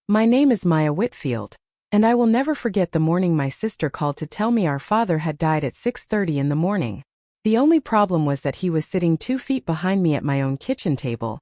My name is Maya Whitfield, and I will never forget the morning my sister called to tell me our father had died at 6:30 in the morning. The only problem was that he was sitting 2 feet behind me at my own kitchen table,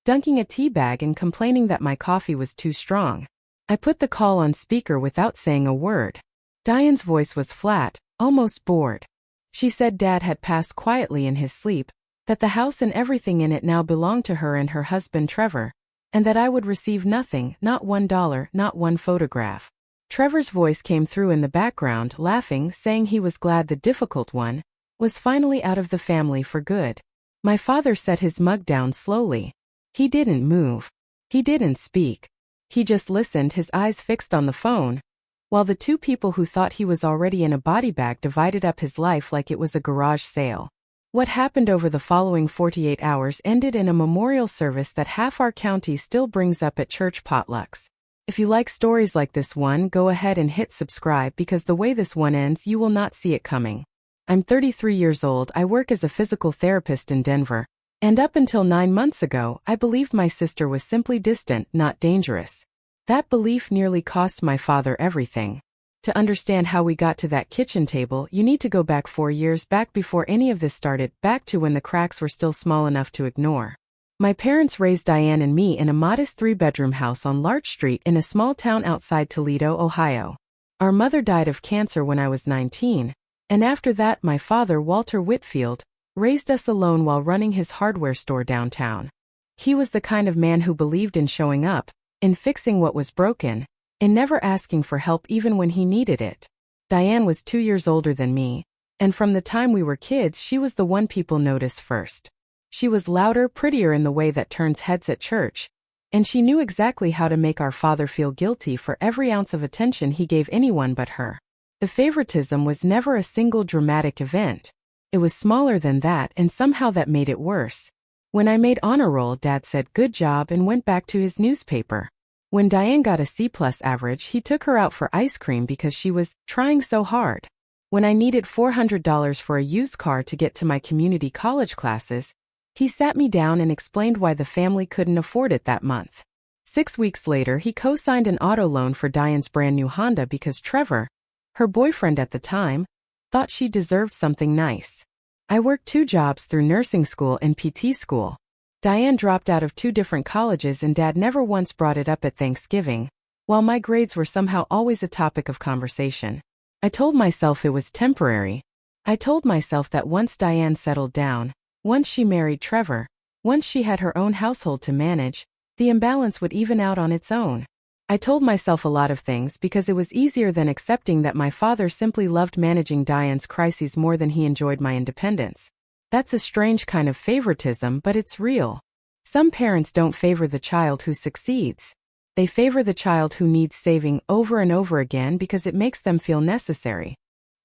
dunking a tea bag and complaining that my coffee was too strong. I put the call on speaker without saying a word. Diane's voice was flat, almost bored. She said Dad had passed quietly in his sleep, that the house and everything in it now belonged to her and her husband Trevor, and that I would receive nothing, not $1, not one photograph. Trevor's voice came through in the background, laughing, saying he was glad the difficult one was finally out of the family for good. My father set his mug down slowly. He didn't move. He didn't speak. He just listened, his eyes fixed on the phone, while the two people who thought he was already in a body bag divided up his life like it was a garage sale. What happened over the following 48 hours ended in a memorial service that half our county still brings up at church potlucks. If you like stories like this one, go ahead and hit subscribe because the way this one ends, you will not see it coming. I'm 33 years old, I work as a physical therapist in Denver, and up until 9 months ago, I believed my sister was simply distant, not dangerous. That belief nearly cost my father everything. To understand how we got to that kitchen table, you need to go back 4 years, back before any of this started, back to when the cracks were still small enough to ignore. My parents raised Diane and me in a modest 3-bedroom house on Larch Street in a small town outside Toledo, Ohio. Our mother died of cancer when I was 19, and after that my father, Walter Whitfield, raised us alone while running his hardware store downtown. He was the kind of man who believed in showing up, in fixing what was broken, in never asking for help even when he needed it. Diane was 2 years older than me, and from the time we were kids she was the one people noticed first. She was louder, prettier in the way that turns heads at church, and she knew exactly how to make our father feel guilty for every ounce of attention he gave anyone but her. The favoritism was never a single dramatic event. It was smaller than that, and somehow that made it worse. When I made honor roll, Dad said good job and went back to his newspaper. When Diane got a C+ average, he took her out for ice cream because she was trying so hard. When I needed $400 for a used car to get to my community college classes, he sat me down and explained why the family couldn't afford it that month. 6 weeks later, he co-signed an auto loan for Diane's brand new Honda because Trevor, her boyfriend at the time, thought she deserved something nice. I worked 2 jobs through nursing school and PT school. Diane dropped out of 2 different colleges and Dad never once brought it up at Thanksgiving, while my grades were somehow always a topic of conversation. I told myself it was temporary. I told myself that once Diane settled down, once she married Trevor, once she had her own household to manage, the imbalance would even out on its own. I told myself a lot of things because it was easier than accepting that my father simply loved managing Diane's crises more than he enjoyed my independence. That's a strange kind of favoritism, but it's real. Some parents don't favor the child who succeeds. They favor the child who needs saving over and over again because it makes them feel necessary.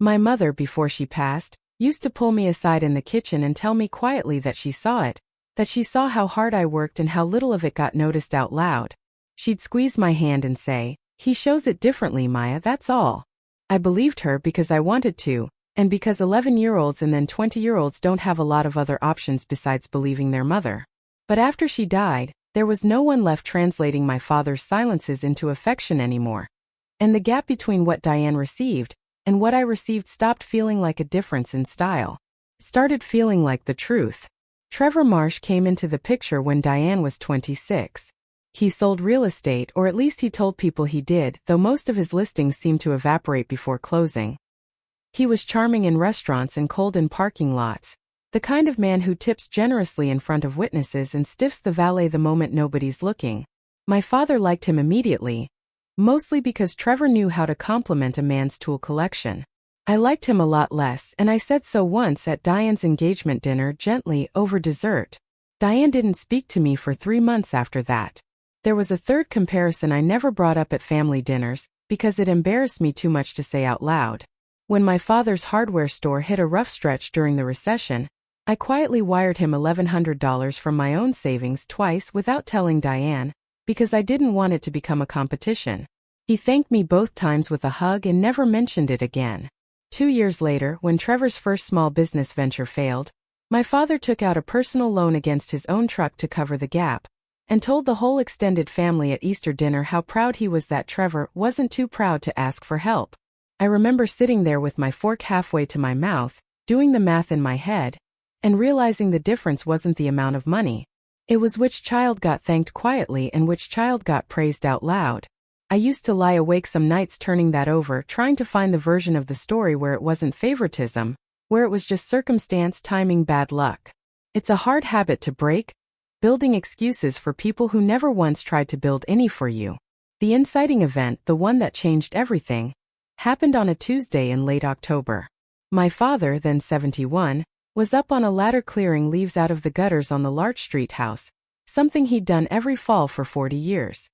My mother, before she passed, used to pull me aside in the kitchen and tell me quietly that she saw it, that she saw how hard I worked and how little of it got noticed out loud. She'd squeeze my hand and say, "He shows it differently, Maya, that's all." I believed her because I wanted to, and because 11-year-olds and then 20-year-olds don't have a lot of other options besides believing their mother. But after she died, there was no one left translating my father's silences into affection anymore. And the gap between what Diane received and what I received stopped feeling like a difference in style. Started feeling like the truth. Trevor Marsh came into the picture when Diane was 26. He sold real estate, or at least he told people he did, though most of his listings seemed to evaporate before closing. He was charming in restaurants and cold in parking lots, the kind of man who tips generously in front of witnesses and stiffs the valet the moment nobody's looking. My father liked him immediately, mostly because Trevor knew how to compliment a man's tool collection. I liked him a lot less, and I said so once at Diane's engagement dinner, gently, over dessert. Diane didn't speak to me for 3 months after that. There was a third comparison I never brought up at family dinners, because it embarrassed me too much to say out loud. When my father's hardware store hit a rough stretch during the recession, I quietly wired him $1,100 from my own savings twice without telling Diane, because I didn't want it to become a competition. He thanked me both times with a hug and never mentioned it again. 2 years later, when Trevor's first small business venture failed, my father took out a personal loan against his own truck to cover the gap, and told the whole extended family at Easter dinner how proud he was that Trevor wasn't too proud to ask for help. I remember sitting there with my fork halfway to my mouth, doing the math in my head, and realizing the difference wasn't the amount of money. It was which child got thanked quietly and which child got praised out loud. I used to lie awake some nights turning that over, trying to find the version of the story where it wasn't favoritism, where it was just circumstance, timing, bad luck. It's a hard habit to break, building excuses for people who never once tried to build any for you. The inciting event, the one that changed everything, happened on a Tuesday in late October. My father, then 71, was up on a ladder clearing leaves out of the gutters on the Larch Street house, something he'd done every fall for 40 years.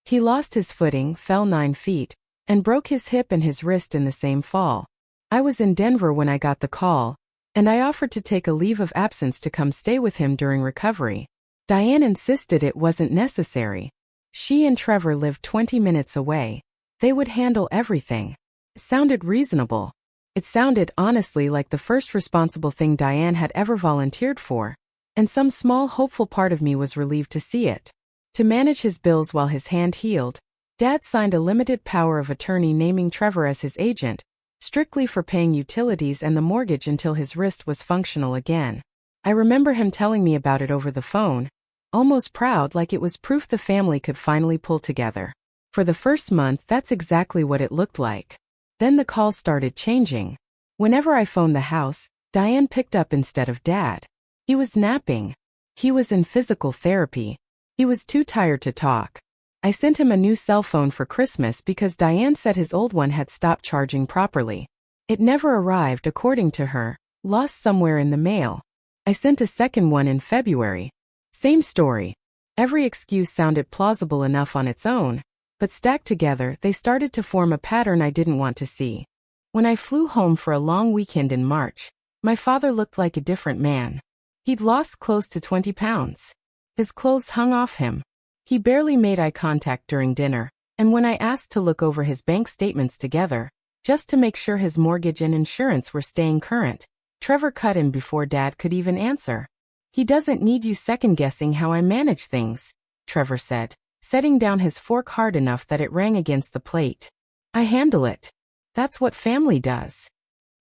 He lost his footing, fell 9 feet, and broke his hip and his wrist in the same fall. I was in Denver when I got the call, and I offered to take a leave of absence to come stay with him during recovery. Diane insisted it wasn't necessary. She and Trevor lived 20 minutes away. They would handle everything. It sounded reasonable. It sounded, honestly, like the first responsible thing Diane had ever volunteered for, and some small hopeful part of me was relieved to see it. To manage his bills while his hand healed, Dad signed a limited power of attorney naming Trevor as his agent, strictly for paying utilities and the mortgage until his wrist was functional again. I remember him telling me about it over the phone, almost proud, like it was proof the family could finally pull together. For the first month, that's exactly what it looked like. Then the calls started changing. Whenever I phoned the house, Diane picked up instead of Dad. He was napping. He was in physical therapy. He was too tired to talk. I sent him a new cell phone for Christmas because Diane said his old one had stopped charging properly. It never arrived, according to her, lost somewhere in the mail. I sent a second one in February. Same story. Every excuse sounded plausible enough on its own, but stacked together, they started to form a pattern I didn't want to see. When I flew home for a long weekend in March, my father looked like a different man. He'd lost close to 20 pounds. His clothes hung off him. He barely made eye contact during dinner, and when I asked to look over his bank statements together, just to make sure his mortgage and insurance were staying current, Trevor cut in before Dad could even answer. "He doesn't need you second-guessing how I manage things," Trevor said, setting down his fork hard enough that it rang against the plate. "I handle it. That's what family does."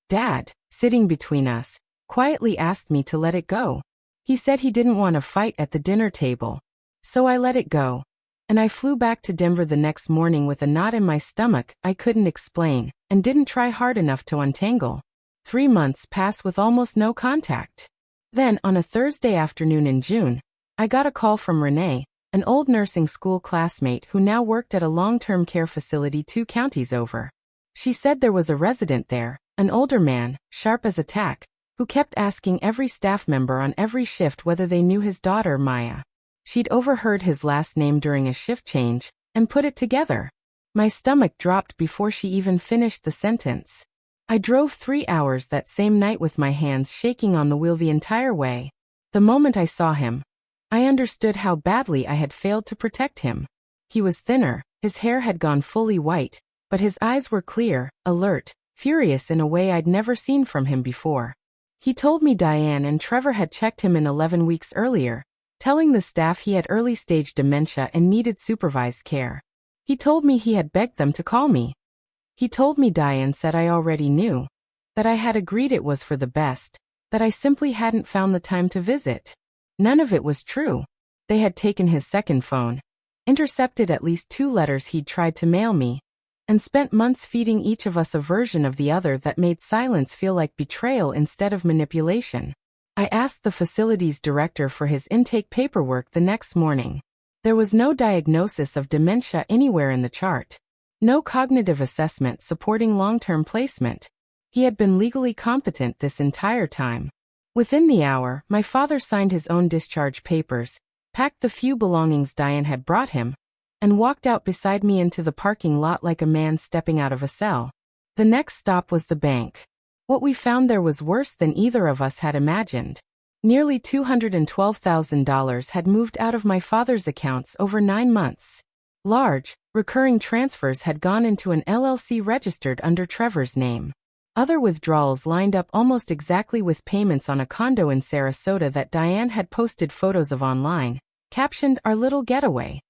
Dad, sitting between us, quietly asked me to let it go. He said he didn't want to fight at the dinner table. So I let it go. And I flew back to Denver the next morning with a knot in my stomach I couldn't explain, and didn't try hard enough to untangle. 3 months passed with almost no contact. Then, on a Thursday afternoon in June, I got a call from Renee, an old nursing school classmate who now worked at a long-term care facility 2 counties over. She said there was a resident there, an older man, sharp as a tack, who kept asking every staff member on every shift whether they knew his daughter, Maya. She'd overheard his last name during a shift change, and put it together. My stomach dropped before she even finished the sentence. I drove 3 hours that same night with my hands shaking on the wheel the entire way. The moment I saw him, I understood how badly I had failed to protect him. He was thinner, his hair had gone fully white, but his eyes were clear, alert, furious in a way I'd never seen from him before. He told me Diane and Trevor had checked him in 11 weeks earlier, telling the staff he had early-stage dementia and needed supervised care. He told me he had begged them to call me. He told me Diane said I already knew, that I had agreed it was for the best, that I simply hadn't found the time to visit. None of it was true. They had taken his second phone, intercepted at least 2 letters he'd tried to mail me, and spent months feeding each of us a version of the other that made silence feel like betrayal instead of manipulation. I asked the facility's director for his intake paperwork the next morning. There was no diagnosis of dementia anywhere in the chart. No cognitive assessment supporting long-term placement. He had been legally competent this entire time. Within the hour, my father signed his own discharge papers, packed the few belongings Diane had brought him, and walked out beside me into the parking lot like a man stepping out of a cell. The next stop was the bank. What we found there was worse than either of us had imagined. Nearly $212,000 had moved out of my father's accounts over 9 months. Large, recurring transfers had gone into an LLC registered under Trevor's name. Other withdrawals lined up almost exactly with payments on a condo in Sarasota that Diane had posted photos of online, captioned "Our Little Getaway."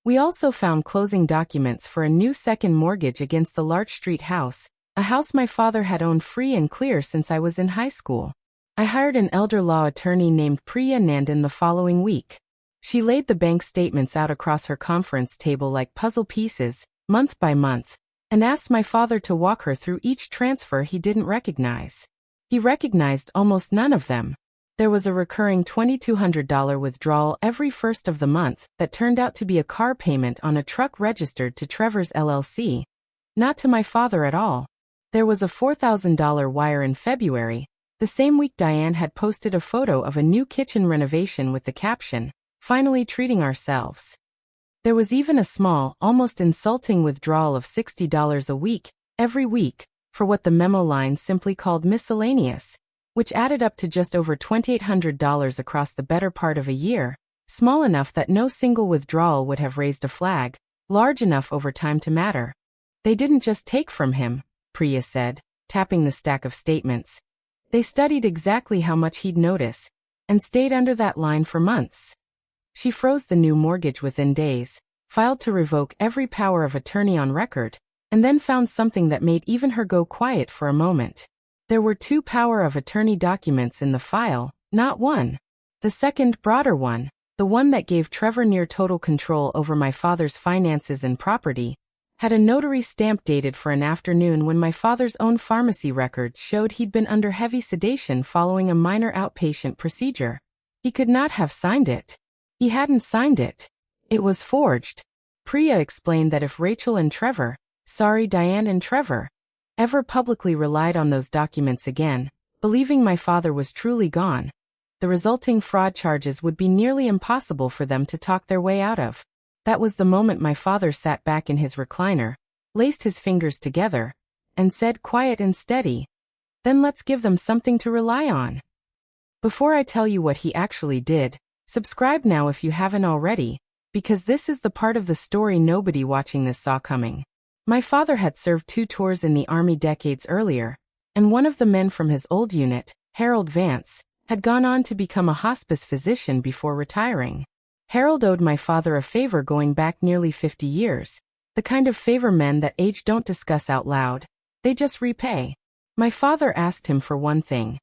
We also found closing documents for a new second mortgage against the Larch Street house, a house my father had owned free and clear since I was in high school. I hired an elder law attorney named Priya Nandan the following week. She laid the bank statements out across her conference table like puzzle pieces, month by month, and asked my father to walk her through each transfer he didn't recognize. He recognized almost none of them. There was a recurring $2,200 withdrawal every first of the month that turned out to be a car payment on a truck registered to Trevor's LLC. Not to my father at all. There was a $4,000 wire in February, the same week Diane had posted a photo of a new kitchen renovation with the caption, "Finally treating ourselves." There was even a small, almost insulting withdrawal of $60 a week, every week, for what the memo line simply called miscellaneous, which added up to just over $2,800 across the better part of a year, small enough that no single withdrawal would have raised a flag, large enough over time to matter. They didn't just take from him, Priya said, tapping the stack of statements. They studied exactly how much he'd notice, and stayed under that line for months. She froze the new mortgage within days, filed to revoke every power of attorney on record, and then found something that made even her go quiet for a moment. There were 2 power of attorney documents in the file, not one. The second, broader one, the one that gave Trevor near total control over my father's finances and property, had a notary stamp dated for an afternoon when my father's own pharmacy records showed he'd been under heavy sedation following a minor outpatient procedure. He could not have signed it. He hadn't signed it. It was forged. Priya explained that if Rachel and Trevor, Diane and Trevor, ever publicly relied on those documents again, believing my father was truly gone, the resulting fraud charges would be nearly impossible for them to talk their way out of. That was the moment my father sat back in his recliner, laced his fingers together, and said quiet and steady, "Then let's give them something to rely on." Before I tell you what he actually did, subscribe now if you haven't already, because this is the part of the story nobody watching this saw coming. My father had served 2 tours in the Army decades earlier, and one of the men from his old unit, Harold Vance, had gone on to become a hospice physician before retiring. Harold owed my father a favor going back nearly 50 years, the kind of favor men that age don't discuss out loud, they just repay. My father asked him for one thing.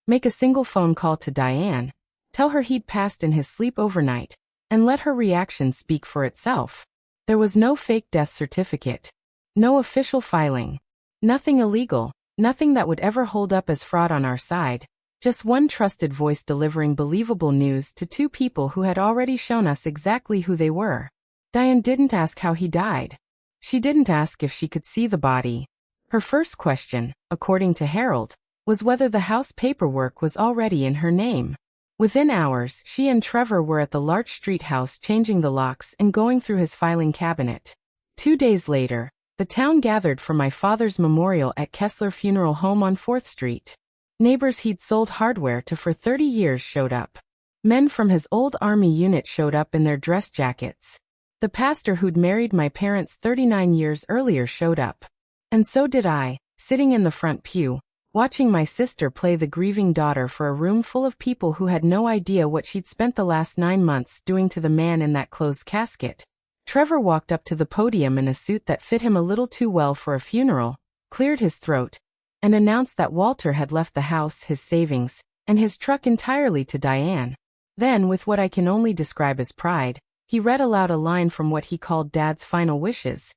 Make a single phone call to Diane, tell her he'd passed in his sleep overnight, and let her reaction speak for itself. There was no fake death certificate, no official filing, nothing illegal, nothing that would ever hold up as fraud on our side. Just one trusted voice delivering believable news to 2 people who had already shown us exactly who they were. Diane didn't ask how he died. She didn't ask if she could see the body. Her first question, according to Harold, was whether the house paperwork was already in her name. Within hours, she and Trevor were at the Larch Street house changing the locks and going through his filing cabinet. 2 days later, the town gathered for my father's memorial at Kessler Funeral Home on 4th Street. Neighbors he'd sold hardware to for 30 years showed up. Men from his old Army unit showed up in their dress jackets. The pastor who'd married my parents 39 years earlier showed up. And so did I, sitting in the front pew, watching my sister play the grieving daughter for a room full of people who had no idea what she'd spent the last 9 months doing to the man in that closed casket. Trevor walked up to the podium in a suit that fit him a little too well for a funeral, cleared his throat, and announced that Walter had left the house, his savings, and his truck entirely to Diane. Then, with what I can only describe as pride, he read aloud a line from what he called Dad's final wishes.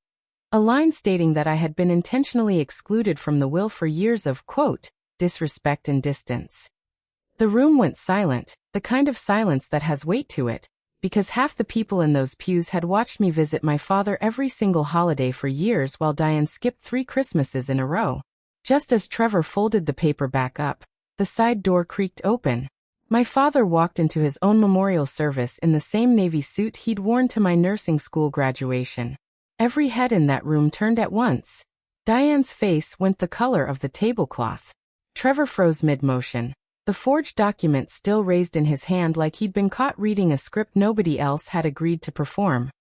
A line stating that I had been intentionally excluded from the will for years of, quote, disrespect and distance. The room went silent, the kind of silence that has weight to it, because half the people in those pews had watched me visit my father every single holiday for years while Diane skipped 3 Christmases in a row. Just as Trevor folded the paper back up, the side door creaked open. My father walked into his own memorial service in the same navy suit he'd worn to my nursing school graduation. Every head in that room turned at once. Diane's face went the color of the tablecloth. Trevor froze mid-motion, the forged document still raised in his hand like he'd been caught reading a script nobody else had agreed to perform.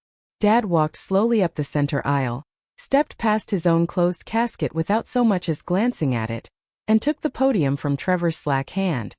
Dad walked slowly up the center aisle, stepped past his own closed casket without so much as glancing at it, and took the podium from Trevor's slack hand.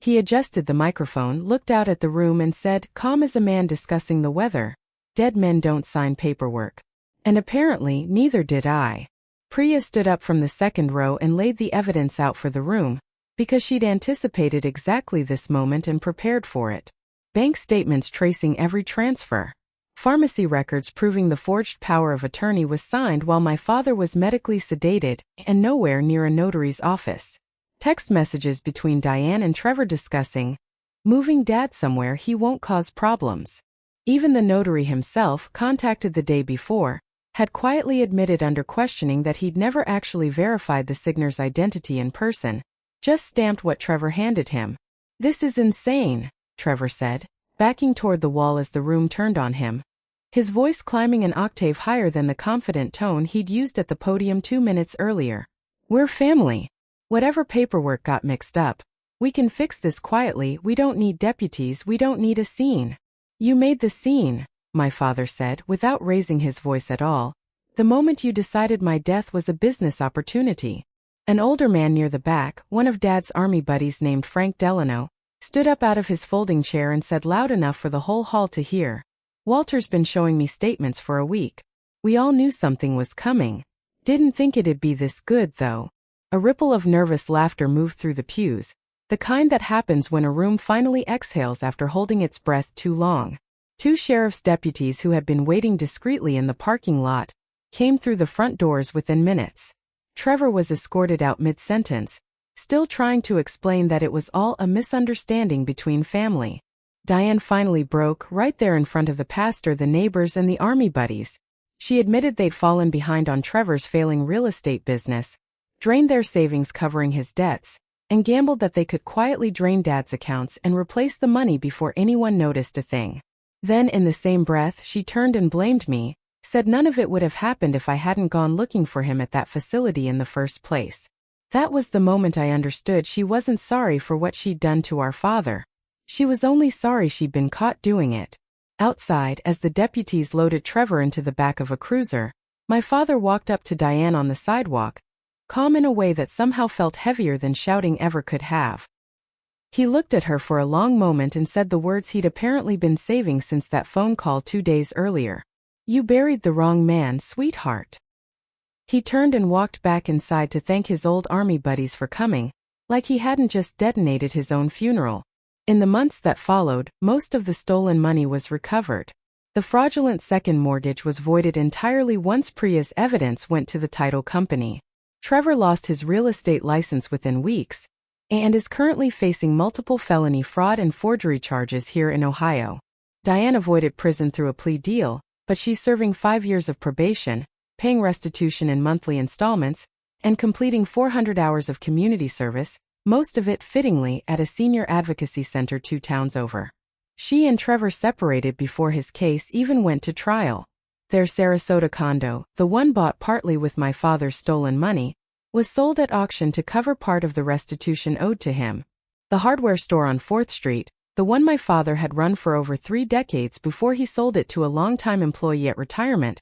He adjusted the microphone, looked out at the room and said, calm as a man discussing the weather, "Dead men don't sign paperwork." And apparently, neither did I. Priya stood up from the second row and laid the evidence out for the room, because she'd anticipated exactly this moment and prepared for it. Bank statements tracing every transfer. Pharmacy records proving the forged power of attorney was signed while my father was medically sedated and nowhere near a notary's office. Text messages between Diane and Trevor discussing, moving Dad somewhere he won't cause problems. Even the notary himself, contacted the day before, had quietly admitted under questioning that he'd never actually verified the signer's identity in person, just stamped what Trevor handed him. "This is insane," Trevor said, backing toward the wall as the room turned on him, his voice climbing an octave higher than the confident tone he'd used at the podium 2 minutes earlier. "We're family. Whatever paperwork got mixed up, we can fix this quietly. We don't need deputies, we don't need a scene." "You made the scene," my father said, without raising his voice at all, "the moment you decided my death was a business opportunity." An older man near the back, one of Dad's army buddies named Frank Delano, stood up out of his folding chair and said loud enough for the whole hall to hear, "Walter's been showing me statements for a week. We all knew something was coming. Didn't think it'd be this good, though." A ripple of nervous laughter moved through the pews, the kind that happens when a room finally exhales after holding its breath too long. 2 sheriff's deputies who had been waiting discreetly in the parking lot came through the front doors within minutes. Trevor was escorted out mid-sentence, still trying to explain that it was all a misunderstanding between family. Diane finally broke, right there in front of the pastor, the neighbors and the army buddies. She admitted they'd fallen behind on Trevor's failing real estate business, drained their savings covering his debts, and gambled that they could quietly drain Dad's accounts and replace the money before anyone noticed a thing. Then in the same breath she turned and blamed me, said none of it would have happened if I hadn't gone looking for him at that facility in the first place. That was the moment I understood she wasn't sorry for what she'd done to our father. She was only sorry she'd been caught doing it. Outside, as the deputies loaded Trevor into the back of a cruiser, my father walked up to Diane on the sidewalk, calm in a way that somehow felt heavier than shouting ever could have. He looked at her for a long moment and said the words he'd apparently been saving since that phone call 2 days earlier. "You buried the wrong man, sweetheart." He turned and walked back inside to thank his old army buddies for coming, like he hadn't just detonated his own funeral. In the months that followed, most of the stolen money was recovered. The fraudulent second mortgage was voided entirely once Priya's evidence went to the title company. Trevor lost his real estate license within weeks, and is currently facing multiple felony fraud and forgery charges here in Ohio. Diane avoided prison through a plea deal, but she's serving 5 years of probation, paying restitution in monthly installments, and completing 400 hours of community service, most of it fittingly at a senior advocacy center 2 towns over. She and Trevor separated before his case even went to trial. Their Sarasota condo, the one bought partly with my father's stolen money, was sold at auction to cover part of the restitution owed to him. The hardware store on 4th Street, the one my father had run for over 3 decades before he sold it to a longtime employee at retirement,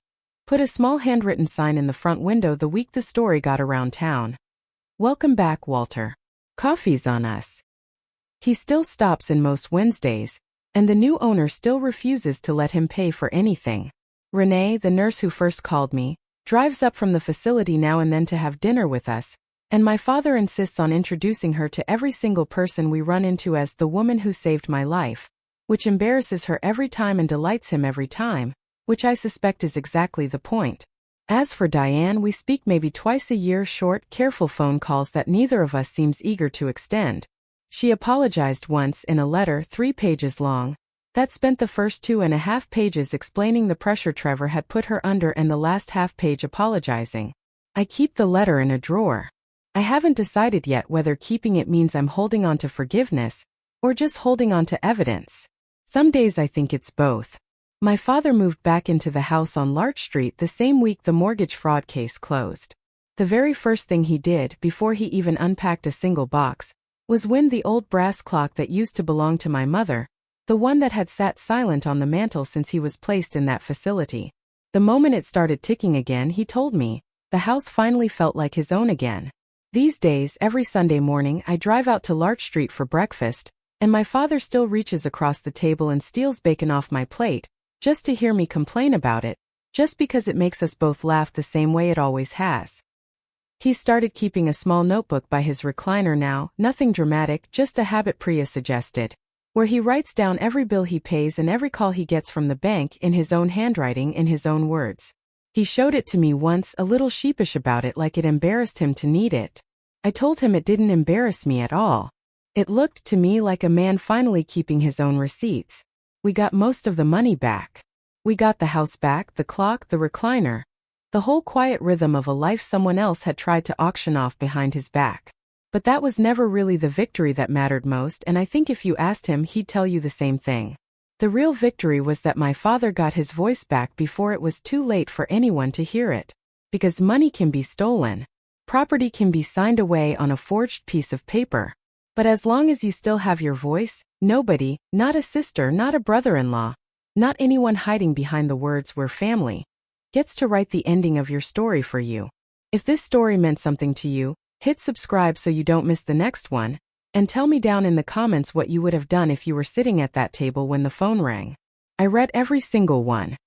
put a small handwritten sign in the front window the week the story got around town. "Welcome back, Walter. Coffee's on us." He still stops in most Wednesdays, and the new owner still refuses to let him pay for anything. Renee, the nurse who first called me, drives up from the facility now and then to have dinner with us, and my father insists on introducing her to every single person we run into as the woman who saved my life, which embarrasses her every time and delights him every time, which I suspect is exactly the point. As for Diane, we speak maybe twice a year, short, careful phone calls that neither of us seems eager to extend. She apologized once in a letter 3 pages long, that spent the first 2.5 pages explaining the pressure Trevor had put her under and the last half page apologizing. I keep the letter in a drawer. I haven't decided yet whether keeping it means I'm holding on to forgiveness, or just holding on to evidence. Some days I think it's both. My father moved back into the house on Larch Street the same week the mortgage fraud case closed. The very first thing he did, before he even unpacked a single box, was wind the old brass clock that used to belong to my mother, the one that had sat silent on the mantel since he was placed in that facility. The moment it started ticking again, he told me, the house finally felt like his own again. These days, every Sunday morning, I drive out to Larch Street for breakfast, and my father still reaches across the table and steals bacon off my plate, just to hear me complain about it, just because it makes us both laugh the same way it always has. He's started keeping a small notebook by his recliner now, nothing dramatic, just a habit Priya suggested, where he writes down every bill he pays and every call he gets from the bank in his own handwriting in his own words. He showed it to me once, a little sheepish about it, like it embarrassed him to need it. I told him it didn't embarrass me at all. It looked to me like a man finally keeping his own receipts. We got most of the money back. We got the house back, the clock, the recliner. The whole quiet rhythm of a life someone else had tried to auction off behind his back. But that was never really the victory that mattered most, and I think if you asked him, he'd tell you the same thing. The real victory was that my father got his voice back before it was too late for anyone to hear it. Because money can be stolen. Property can be signed away on a forged piece of paper. But as long as you still have your voice, nobody, not a sister, not a brother-in-law, not anyone hiding behind the words "we're family," gets to write the ending of your story for you. If this story meant something to you, hit subscribe so you don't miss the next one, and tell me down in the comments what you would have done if you were sitting at that table when the phone rang. I read every single one.